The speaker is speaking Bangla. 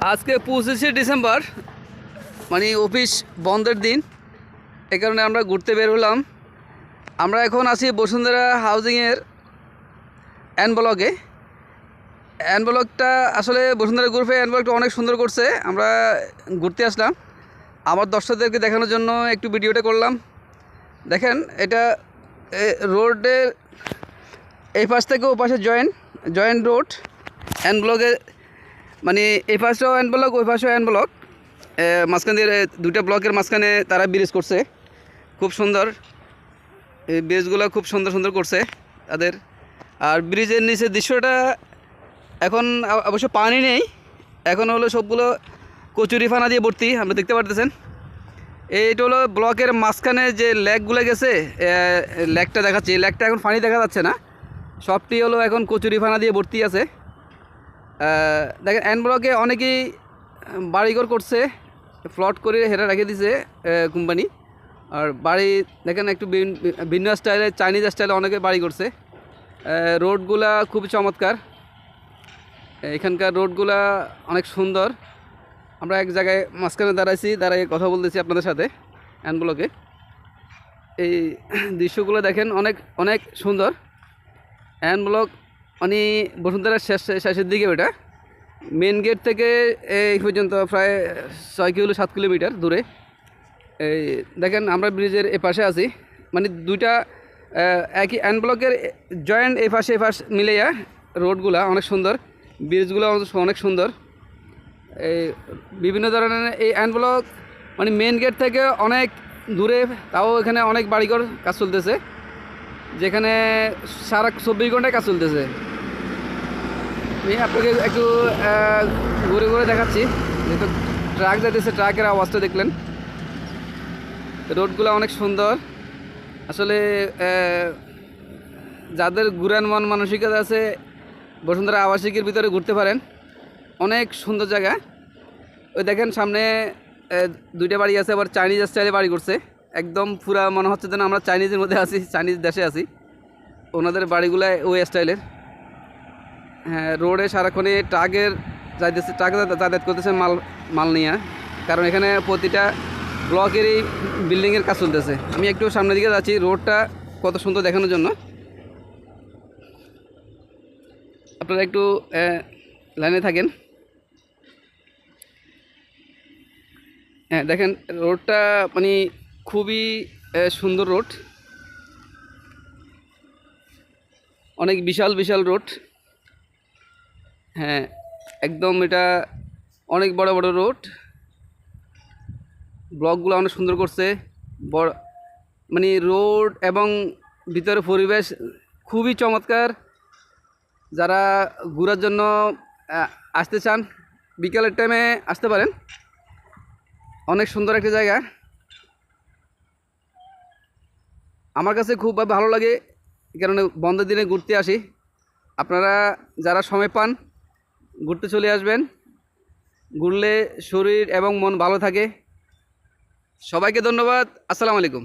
আজকে 25শে ডিসেম্বর, মানে অফিস বন্ধের দিন। এই কারণে আমরা ঘুরতে বের হলাম। আমরা এখন আছি বসুন্ধরা হাউজিংয়ের এন ব্লকে। এন ব্লকটা আসলে বসুন্ধরা গ্রুপে এন ব্লকটা অনেক সুন্দর করছে। আমরা ঘুরতে আসলাম, আমার দর্শকদেরকে দেখানোর জন্য একটু ভিডিওটা করলাম। দেখেন, এটা রোডের এই পাশ থেকে ও পাশে জয়েন্ট রোড এন ব্লকে, মানে এই পাশেও এন ব্লক, ওই পাশেও এন ব্লক। মাঝখান দিয়ে দুইটা ব্লকের মাঝখানে তারা ব্রিজ করছে, খুব সুন্দর। এই ব্রিজগুলো খুব সুন্দর সুন্দর করছে তাদের। আর ব্রিজের নিচের দৃশ্যটা এখন অবশ্য পানি নেই, এখন হলো সবগুলো কচুরি ফানা দিয়ে ভর্তি, আপনি দেখতে পারতেছেন। এইটা হলো ব্লকের মাঝখানে যে লেকগুলো গেছে, লেকটা দেখাচ্ছে। এই লেকটা এখন পানি দেখা যাচ্ছে না, সবটি হলো এখন কচুরি ফানা দিয়ে ভর্তি আছে। দেখেন, এন ব্লকে অনেকেই বাড়িঘর করছে, ফ্লট করে হেরা রেখে দিছে কোম্পানি। আর বাড়ি দেখেন একটু ভিন্ন স্টাইলে, চাইনিজ স্টাইলে অনেকে বাড়ি করছে। রোডগুলা খুব চমৎকার, এখানকার রোডগুলা অনেক সুন্দর। আমরা এক জায়গায় মাঝখানে দাঁড়াই কথা বলতেছি আপনাদের সাথে এন ব্লকে। এই দৃশ্যগুলো দেখেন, অনেক অনেক সুন্দর। এন ব্লক মানে বসুন্ধরার শেষের দিকে ওটা। মেন গেট থেকে এই পর্যন্ত প্রায় 6 কিলো 7 কিলোমিটার দূরে। এই দেখেন, আমরা ব্রিজের এ পাশে আছি, মানে দুইটা একই এন ব্লকের জয়েন্ট এ পাশ মিলেয়া রোডগুলা অনেক সুন্দর, ব্রিজগুলো অনেক সুন্দর। এই বিভিন্ন ধরনের এই এন ব্লক মানে মেন গেট থেকে অনেক দূরে, তাও এখানে অনেক বাড়িঘর কাজ চলতেছে, যেখানে সারা 24 ঘন্টায় কাজ চলতেছে। আমি আপনাকে একটু ঘুরে ঘুরে দেখাচ্ছি, যেহেতু ট্রাক যাইতেছে, ট্রাকের আওয়াজটা দেখলেন। রোডগুলো অনেক সুন্দর আসলে। যাদের ঘুরান মন মানসিকতা আছে, বসুন্ধরা আবাসিকের ভিতরে ঘুরতে পারেন, অনেক সুন্দর জায়গা। ওই দেখেন সামনে দুইটা বাড়ি আছে, আবার চাইনিজ স্টাইলে বাড়ি করছে। একদম পুরা মনে হচ্ছে যেন আমরা চাইনিজের মধ্যে আছি, চাইনিজ দেশে আছি। ওনাদের বাড়িগুলো ওই স্টাইলের। হ্যাঁ, রোডে সারাক্ষণে ট্রাকের যাইতেছে, ট্রাক যাতায়াত করতেছে মাল নিয়ে, কারণ এখানে প্রতিটা ব্লকেরই বিল্ডিংয়ের কাজ চলতেছে। আমি একটু সামনের দিকে যাচ্ছি রোডটা কত সুন্দর দেখানোর জন্য। আপনারা একটু লাইনে থাকেন। হ্যাঁ দেখেন, রোডটা মানে খুবই সুন্দর রোড, অনেক বিশাল বিশাল রোড। হ্যাঁ, একদম এটা অনেক বড় বড় রোড। ব্লকগুলো অনেক সুন্দর করছে, বড় মানে রোড এবং ভিতরে পরিবেশ খুবই চমৎকার। যারা ঘোরার জন্য আসতে চান, বিকালের টাইমে আসতে পারেন, অনেক সুন্দর একটা জায়গা। আমার কাছে খুব ভালো লাগে, এই কারণে বন্ধের দিনে ঘুরতে আসি। আপনারা যারা সময় পান ঘুরতে চলে আসবেন, ঘুরলে শরীর এবং মন ভালো থাকে। সবাইকে ধন্যবাদ। আসসালামু আলাইকুম।